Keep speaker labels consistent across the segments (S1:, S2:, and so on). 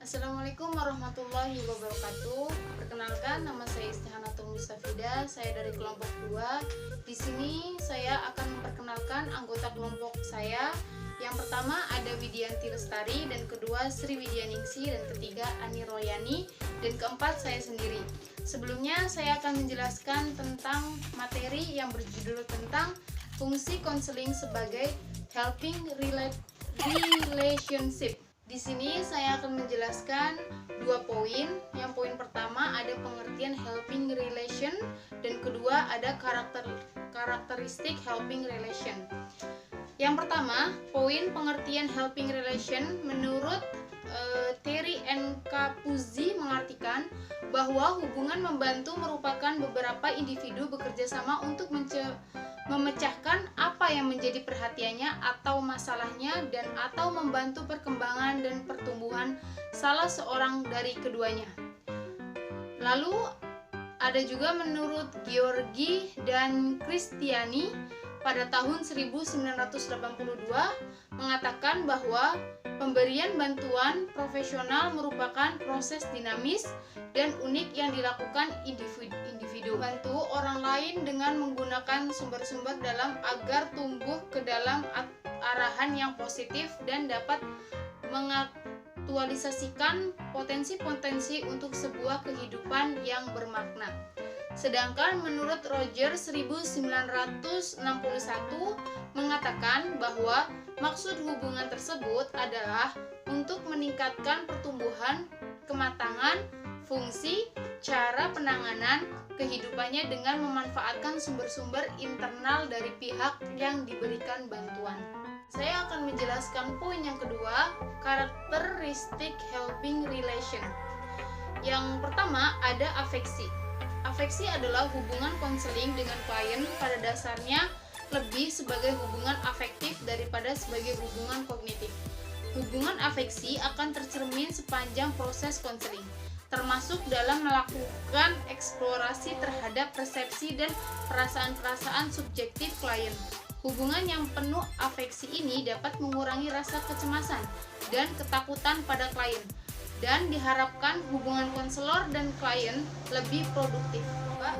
S1: Assalamualaikum warahmatullahi wabarakatuh. Perkenalkan, nama saya Istihanatul Mustafida. Saya dari kelompok 2. Di sini saya akan memperkenalkan anggota kelompok saya. Yang pertama ada Widianti Lestari, dan kedua Sri Widyaningsi, dan ketiga Ani Royani, dan keempat saya sendiri. Sebelumnya saya akan menjelaskan tentang materi yang berjudul tentang fungsi konseling sebagai helping relationship. Di sini saya akan menjelaskan 2 poin. Yang poin pertama ada pengertian helping relation, dan kedua ada karakteristik helping relation. Yang pertama, poin pengertian helping relation menurut Terry N. Capuzzi mengartikan bahwa hubungan membantu merupakan beberapa individu bekerja sama untuk memecahkan apa yang menjadi perhatiannya atau masalahnya dan atau membantu perkembangan dan pertumbuhan salah seorang dari keduanya. Lalu ada juga menurut Georgi dan Kristiani pada tahun 1982 mengatakan bahwa pemberian bantuan profesional merupakan proses dinamis dan unik yang dilakukan individu. Bantu orang lain dengan menggunakan sumber-sumber dalam agar tumbuh ke dalam arahan yang positif dan dapat mengaktualisasikan potensi-potensi untuk sebuah kehidupan yang bermakna. Sedangkan menurut Roger 1961 mengatakan bahwa maksud hubungan tersebut adalah untuk meningkatkan pertumbuhan, kematangan, fungsi, cara penanganan kehidupannya dengan memanfaatkan sumber-sumber internal dari pihak yang diberikan bantuan. Saya akan menjelaskan poin yang kedua, karakteristik helping relation. Yang pertama ada afeksi. Afeksi adalah hubungan konseling dengan klien pada dasarnya lebih sebagai hubungan afektif daripada sebagai hubungan kognitif. Hubungan afeksi akan tercermin sepanjang proses konseling, termasuk dalam melakukan eksplorasi terhadap persepsi dan perasaan-perasaan subjektif klien. Hubungan yang penuh afeksi ini dapat mengurangi rasa kecemasan dan ketakutan pada klien, dan diharapkan hubungan konselor dan klien lebih produktif.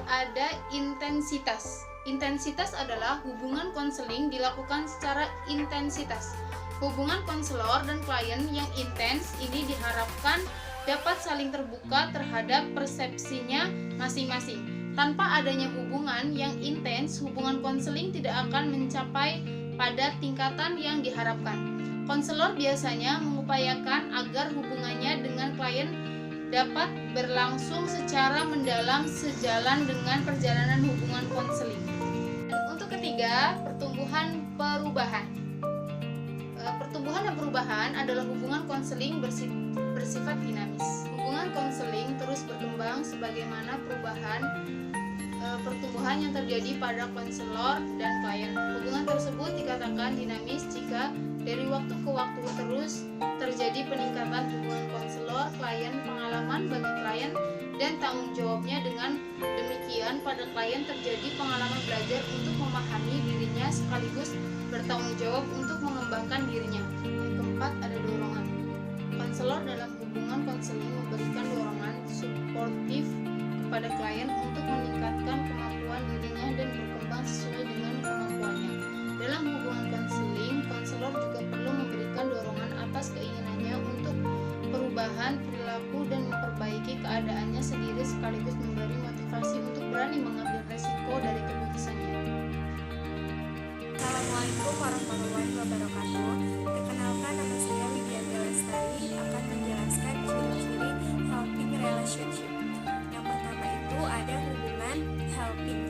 S1: Ada intensitas. Intensitas adalah hubungan konseling dilakukan secara intensitas. Hubungan konselor dan klien yang intens ini diharapkan dapat saling terbuka terhadap persepsinya masing-masing. Tanpa adanya hubungan yang intens, hubungan konseling tidak akan mencapai pada tingkatan yang diharapkan. Konselor biasanya mengupayakan agar hubungannya dengan klien dapat berlangsung secara mendalam sejalan dengan perjalanan hubungan konseling. Untuk ketiga, pertumbuhan perubahan. Pertumbuhan dan perubahan adalah hubungan konseling bersifat dinamis. Hubungan konseling terus berkembang sebagaimana pertumbuhan yang terjadi pada konselor dan klien. Hubungan tersebut dikatakan dinamis jika dari waktu ke waktu terus terjadi peningkatan hubungan konselor, klien, pengalaman bagi klien, dan tanggung jawabnya. Dengan demikian, pada klien terjadi pengalaman belajar untuk memahami dirinya sekaligus bertanggung jawab untuk mengembangkan dirinya. Yang keempat ada dorongan. Konselor dalam hubungan konseling memberikan dorongan suportif kepada klien untuk meningkatkan kemampuan dirinya dan berkembang sesuai dengan kemampuannya. Dalam hubungan konseling, konselor juga perlu memberikan dorongan atas keinginannya untuk perubahan perilaku dan memperbaiki keadaannya sendiri sekaligus memberi motivasi untuk berani mengambil resiko dari keputusannya.
S2: Assalamualaikum warahmatullahi wabarakatuh. Perkenalkan, nama saya Widianti Lestari akan menjelaskan ciri-ciri helping relationship. Yang pertama itu ada hubungan helping.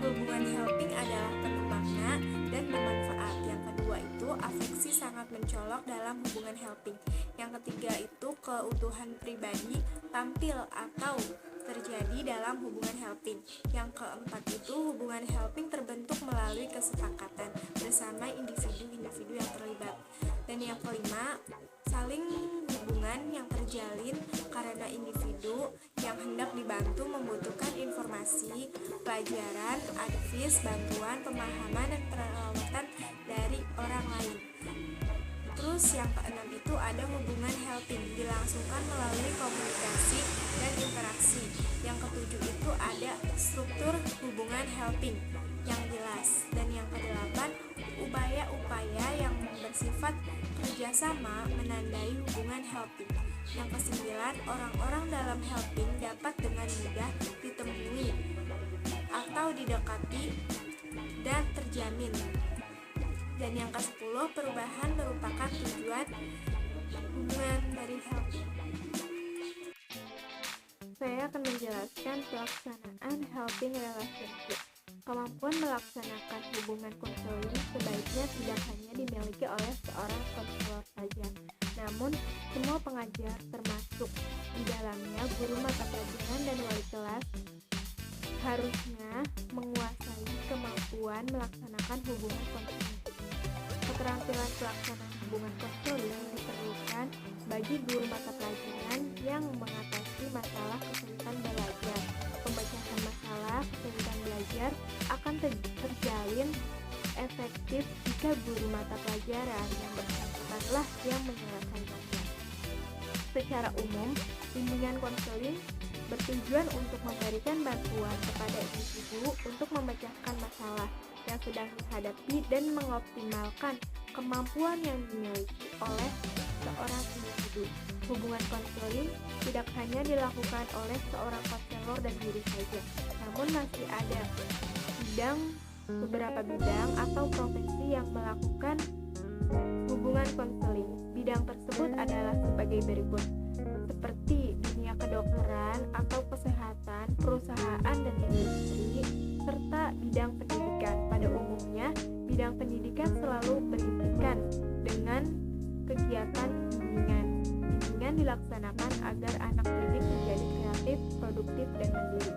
S2: Hubungan helping adalah penuh makna dan bermanfaat. Yang kedua itu afeksi sangat mencolok dalam hubungan helping. Yang ketiga itu keutuhan pribadi tampil atau terjadi dalam hubungan helping. Yang keempat itu hubungan helping terbentuk melalui kesepakatan bersama individu-individu yang terlibat. Dan yang kelima, saling hubungan yang terjalin karena individu yang hendak dibantu membutuhkan informasi, pelajaran, advies, bantuan, pemahaman, dan perawatan dari orang lain. Terus yang keenam itu ada hubungan helping, dilangsungkan melalui komunikasi dan interaksi. Yang ketujuh itu ada struktur hubungan helping yang jelas. Dan yang kedelapan, upaya-upaya yang bersifat kerjasama menandai hubungan helping. Yang kesembilan, orang-orang dalam helping dapat dengan mudah ditemui atau didekati dan terjamin. Dan yang ke-10, perubahan merupakan tujuan hubungan dari helping. Saya akan menjelaskan pelaksanaan helping relationship. Kemampuan melaksanakan hubungan konseling sebaiknya tidak hanya dimiliki oleh seorang konselor saja, namun semua pengajar, termasuk di dalamnya guru mata pelajaran dan wali kelas, harusnya menguasai kemampuan melaksanakan hubungan konseling. Keterampilan pelaksanaan hubungan konseling diperlukan bagi guru mata pelajaran yang mengatasi masalah kesulitan belajar. Pemecahan masalah kesulitan belajar akan terjalin efektif jika guru mata pelajaran yang bersangkutanlah yang menyelesaikannya. Secara umum, bimbingan konseling bertujuan untuk memberikan bantuan kepada individu untuk memecahkan masalah yang sedang dihadapi dan mengoptimalkan kemampuan yang dimiliki oleh seorang individu. Hubungan konseling tidak hanya dilakukan oleh seorang konselor dan guru saja, namun masih ada beberapa bidang atau profesi yang melakukan hubungan konseling. Bidang tersebut adalah sebagai berikut, seperti dunia kedokteran atau kesehatan, perusahaan dan industri, serta bidang pendidikan. Pada umumnya, bidang pendidikan selalu berhubungan dengan kegiatan bimbingan. Bimbingan dilaksanakan agar anak didik menjadi kreatif, produktif, dan mandiri.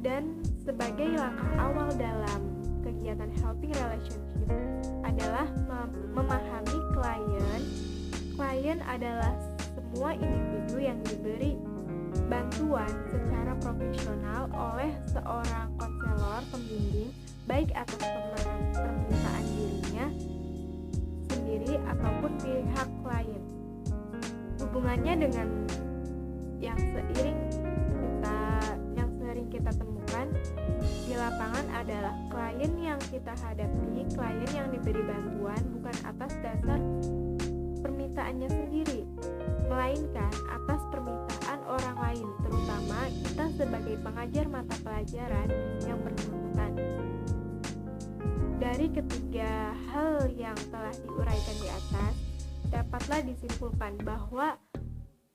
S2: Dan sebagai langkah awal dalam kegiatan helping relationship adalah memahami klien. Klien adalah semua individu yang diberi bantuan secara profesional oleh seorang konselor pembimbing, baik atas permintaan dirinya sendiri ataupun pihak klien. Hubungannya dengan yang sering kita temukan di lapangan adalah klien yang kita hadapi, klien yang diberi bantuan bukan atas dasar permintaannya sendiri, melainkan atas permintaan orang lain, terutama kita sebagai pengajar mata pelajaran yang bersangkutan. Dari ketiga hal yang telah diuraikan di atas, dapatlah disimpulkan bahwa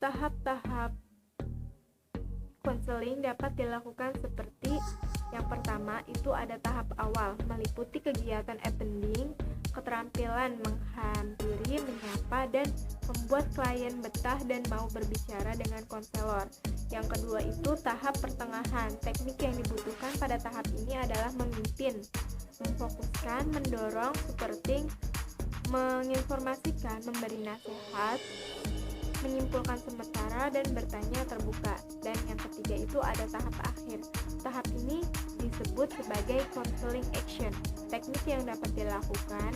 S2: tahap-tahap konseling dapat dilakukan seperti yang pertama itu ada tahap awal, meliputi kegiatan attending, keterampilan menghampiri, menyapa, dan membuat klien betah dan mau berbicara dengan konselor. Yang kedua itu tahap pertengahan. Teknik yang dibutuhkan pada tahap ini adalah memimpin, memfokuskan, mendorong, seperti menginformasikan, memberi nasihat, menyimpulkan sementara, dan bertanya terbuka. Dan yang ketiga itu ada tahap akhir. Tahap ini disebut sebagai counseling action. Teknik yang dapat dilakukan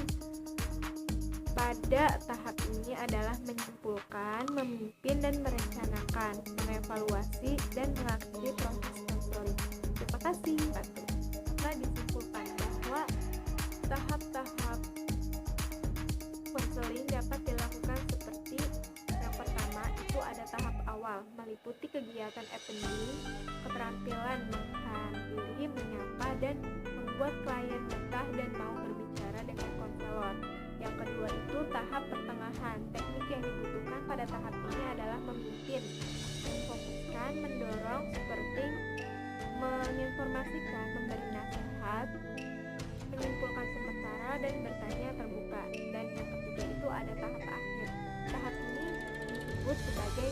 S2: pada tahap ini adalah menyimpulkan, memimpin, dan merencanakan, mengevaluasi, dan mengakhiri proses counseling. Terima kasih. Telah disimpulkan bahwa tahap-tahap konseling dapat dilakukan seperti yang pertama itu ada tahap awal, meliputi kegiatan attending, keterampilan menghampiri, menyapa, dan membuat klien betah dan mau berbicara dengan konselor. Yang kedua itu tahap pertengahan. Teknik yang dibutuhkan pada tahap ini adalah memimpin, memfokuskan, mendorong, seperti menginformasikan, memberi nasihat, menyimpulkan sementara, dan bertanya terbuka. Dan yang ketiga itu ada tahap akhir. Tahap ini disebut sebagai